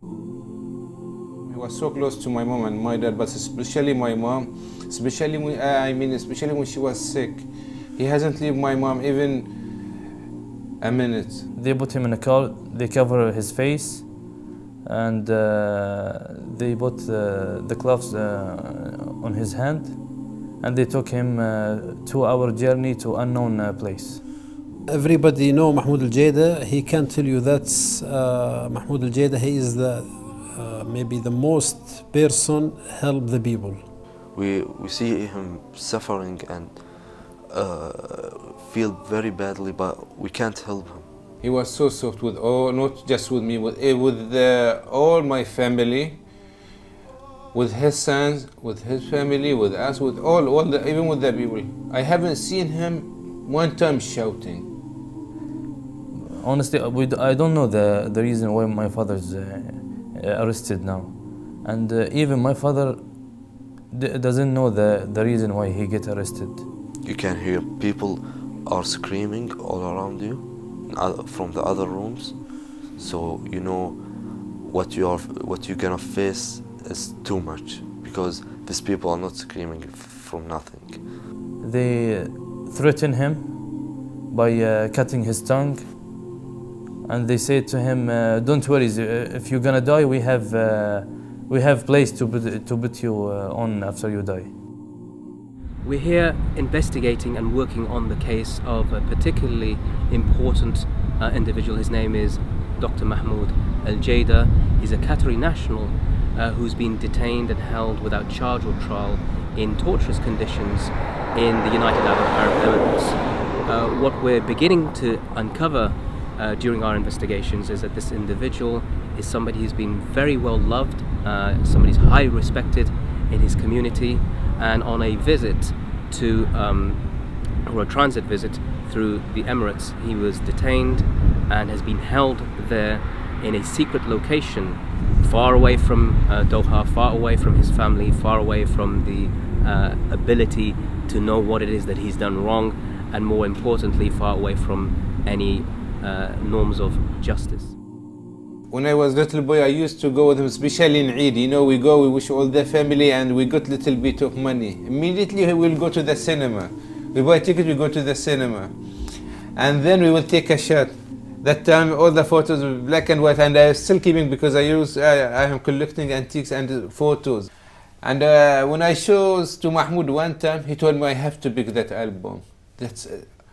He was so close to my mom and my dad, but especially my mom, especially when she was sick. He hasn't left my mom even a minute. They put him in a car, they cover his face, and they put the gloves on his hand, and they took him 2-hour journey to unknown place. Everybody know Mahmoud Al-Jaidah. He can tell you that's Mahmoud Al-Jaidah. He is the maybe the most person help the people. We see him suffering and feel very badly, but we can't help him. He was so soft with all, not just with me, with all my family, with his sons, with his family, with us, with even with the people. I haven't seen him one time shouting. Honestly, I don't know the reason why my father's arrested now, and even my father doesn't know the reason why he get arrested. You can hear people are screaming all around you from the other rooms, so you know what you're gonna face is too much, because these people are not screaming from nothing. They threaten him by cutting his tongue, and they say to him, "Don't worry, if you're gonna die, we have place to put you on after you die." We're here investigating and working on the case of a particularly important individual. His name is Dr Mahmoud Al-Jaidah. He's a Qatari national who's been detained and held without charge or trial in torturous conditions in the United Arab Emirates. What we're beginning to uncover during our investigations is that this individual is somebody who's been very well loved, somebody who's highly respected in his community, and on a visit to, or a transit visit through the Emirates, he was detained and has been held there in a secret location, far away from Doha, far away from his family, far away from the ability to know what it is that he's done wrong, and more importantly, far away from any norms of justice. When I was a little boy, I used to go with him, especially in Eid. You know, we wish all the family, and we got little bit of money. Immediately, we will go to the cinema. We buy a ticket, we go to the cinema. And then we will take a shot. That time, all the photos were black and white, and I'm still keeping, because I am collecting antiques and photos. And when I showed to Mahmoud one time, he told me I have to pick that album.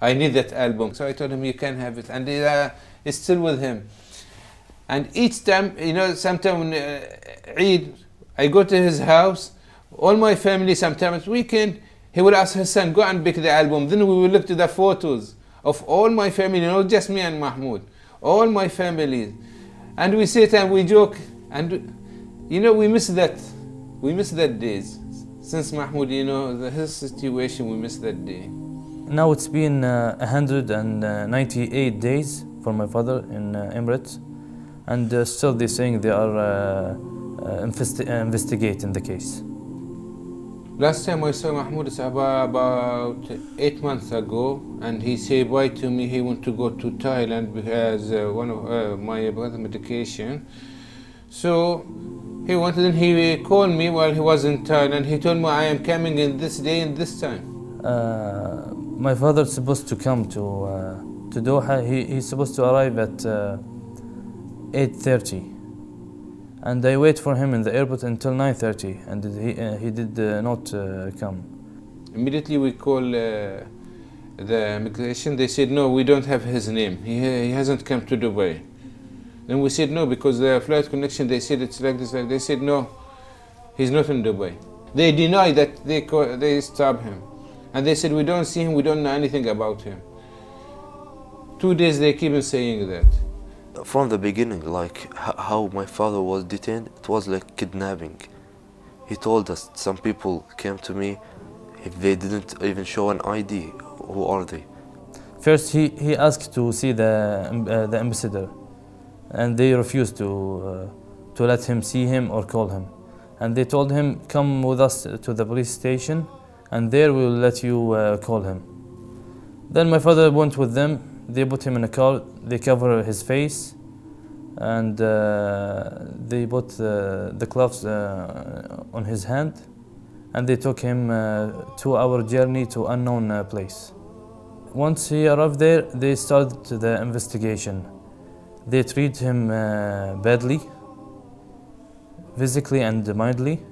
I need that album. So I told him, you can have it. And it's still with him. And each time, you know, sometime when Eid, I go to his house, all my family, sometimes weekend, he will ask his son, go and pick the album. Then we will look to the photos of all my family, not just me and Mahmoud, all my families. And we sit and we joke, and you know, we miss that days. Since Mahmoud, you know, his situation, we miss that day. Now it's been 198 days for my father in Emirates, and still they're saying they are investigating the case. Last time I saw Mahmoud is about 8 months ago, and he said bye to me. He want to go to Thailand because one of my brother medication. So he wanted, and he called me while he was in Thailand. He told me, I am coming in this day and this time. My father's supposed to come to Doha. He's supposed to arrive at 8:30. And I wait for him in the airport until 9:30, and he did not come. Immediately we call the immigration. They said, no, we don't have his name. He hasn't come to Dubai. Then we said no, because the flight connection, they said it's like this, like they said no, he's not in Dubai. They deny that they stopped him. And they said, we don't see him, we don't know anything about him. 2 days they keep on saying that. From the beginning, like how my father was detained, it was like kidnapping. He told us some people came to me, if they didn't even show an ID, who are they? First he asked to see the ambassador, and they refused to let him see him or call him. And they told him, come with us to the police station, and there we will let you call him. Then my father went with them. They put him in a car, they cover his face, and they put the gloves on his hand, and they took him 2-hour journey to unknown place. Once he arrived there, they started the investigation. They treat him badly, physically and mildly,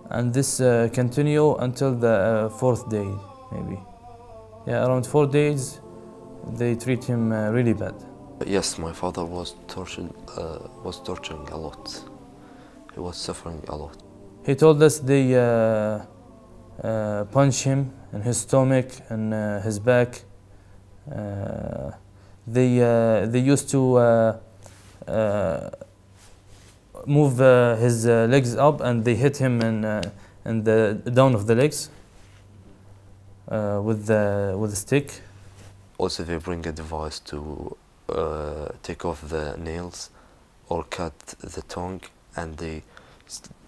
and this continue until the 4th day, maybe. Yeah, around 4 days, they treat him really bad. Yes, my father was torturing a lot. He was suffering a lot. He told us they punch him in his stomach and his back. They used to move his legs up, and they hit him in the down of the legs with a stick. Also, they bring a device to take off the nails or cut the tongue, and they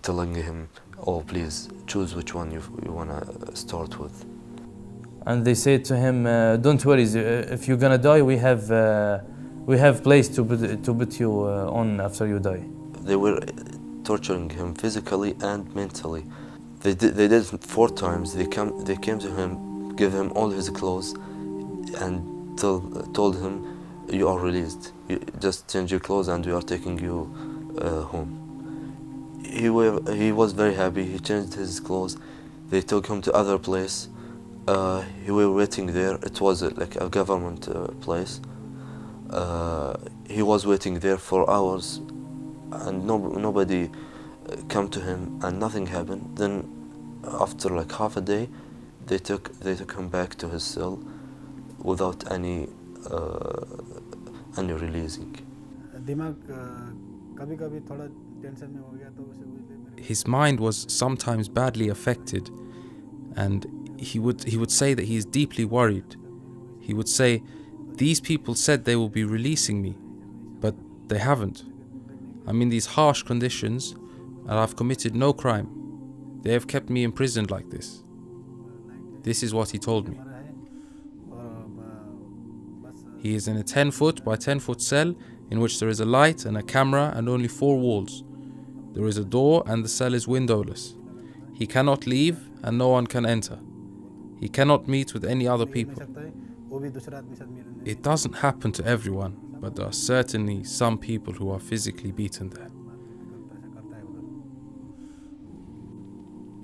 telling him, "Oh, please choose which one you wanna start with." And they say to him, "Don't worry, if you're gonna die, we have place to put you on after you die." They were torturing him physically and mentally. They did it 4 times. They came to him, give him all his clothes, and told him, "You are released. You just change your clothes, and we are taking you home." He was very happy. He changed his clothes. They took him to other place. He was waiting there. It was like a government place. He was waiting there for hours, and nobody came to him, and nothing happened. Then, after like half a day, they took him back to his cell without any releasing. His mind was sometimes badly affected, and he would say that he is deeply worried. He would say, "These people said they will be releasing me, but they haven't. I'm in these harsh conditions, and I've committed no crime. They have kept me imprisoned like this." This is what he told me. He is in a 10-foot by 10-foot cell in which there is a light and a camera and only 4 walls. There is a door, and the cell is windowless. He cannot leave, and no one can enter. He cannot meet with any other people. It doesn't happen to everyone, but there are certainly some people who are physically beaten there.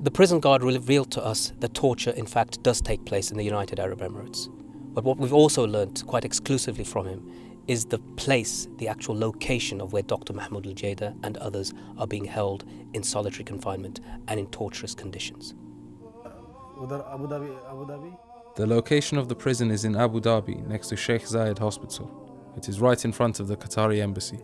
The prison guard revealed to us that torture in fact does take place in the United Arab Emirates. But what we've also learnt quite exclusively from him is the place, the actual location of where Dr Mahmoud Al-Jaidah and others are being held in solitary confinement and in torturous conditions. The location of the prison is in Abu Dhabi, next to Sheikh Zayed Hospital. It is right in front of the Qatari embassy.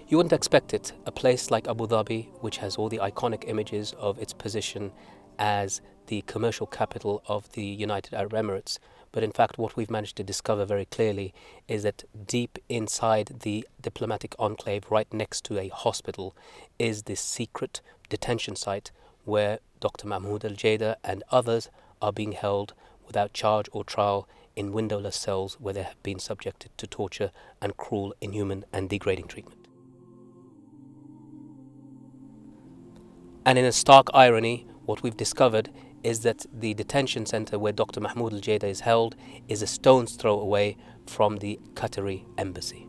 You wouldn't expect it, a place like Abu Dhabi, which has all the iconic images of its position as the commercial capital of the United Arab Emirates. But in fact, what we've managed to discover very clearly is that deep inside the diplomatic enclave, right next to a hospital, is this secret detention site where Dr Mahmoud Al-Jaidah and others are being held without charge or trial in windowless cells where they have been subjected to torture and cruel, inhuman and degrading treatment. And in a stark irony, what we've discovered is that the detention center where Dr Mahmoud Al-Jaidah is held is a stone's throw away from the Qatari embassy.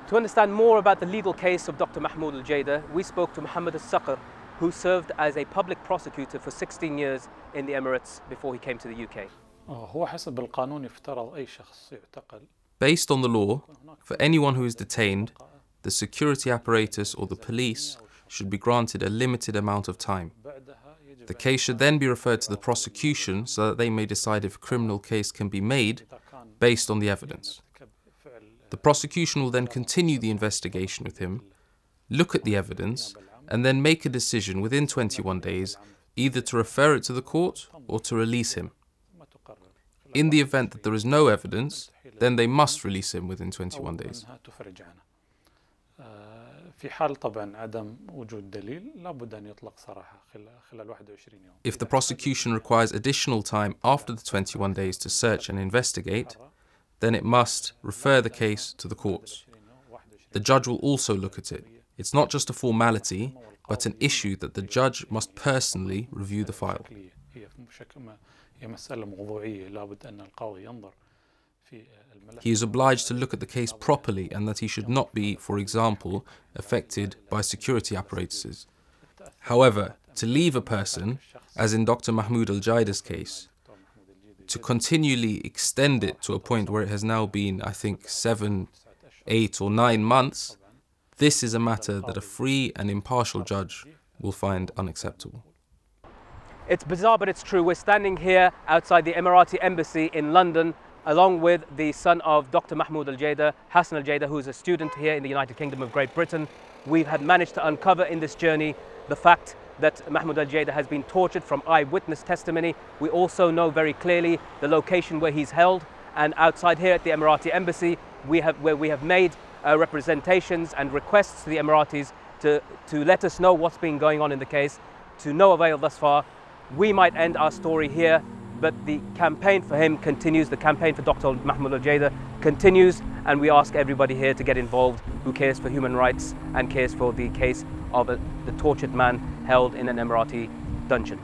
To understand more about the legal case of Dr Mahmoud Al-Jaidah, we spoke to Muhammad Al-Saqr, who served as a public prosecutor for 16 years in the Emirates before he came to the UK. Based on the law, for anyone who is detained, the security apparatus or the police should be granted a limited amount of time. The case should then be referred to the prosecution so that they may decide if a criminal case can be made based on the evidence. The prosecution will then continue the investigation with him, look at the evidence, and then make a decision within 21 days either to refer it to the court or to release him. In the event that there is no evidence, then they must release him within 21 days. If the prosecution requires additional time after the 21 days to search and investigate, then it must refer the case to the courts. The judge will also look at it. It's not just a formality, but an issue that the judge must personally review the file. He is obliged to look at the case properly and that he should not be, for example, affected by security apparatuses. However, to leave a person, as in Dr Mahmoud Al-Jaidah's case, to continually extend it to a point where it has now been, I think, 7, 8 or 9 months, this is a matter that a free and impartial judge will find unacceptable. It's bizarre, but it's true. We're standing here outside the Emirati embassy in London, along with the son of Dr Mahmoud Al-Jaidah, Hassan Al-Jaidah, who is a student here in the United Kingdom of Great Britain. We have managed to uncover in this journey the fact that Mahmoud Al-Jaidah has been tortured from eyewitness testimony. We also know very clearly the location where he's held, and outside here at the Emirati embassy, where we have made representations and requests to the Emiratis to let us know what's been going on in the case. To no avail thus far. We might end our story here, but the campaign for him continues. The campaign for Dr Mahmoud Al-Jaidah continues, and we ask everybody here to get involved who cares for human rights and cares for the case of the tortured man held in an Emirati dungeon.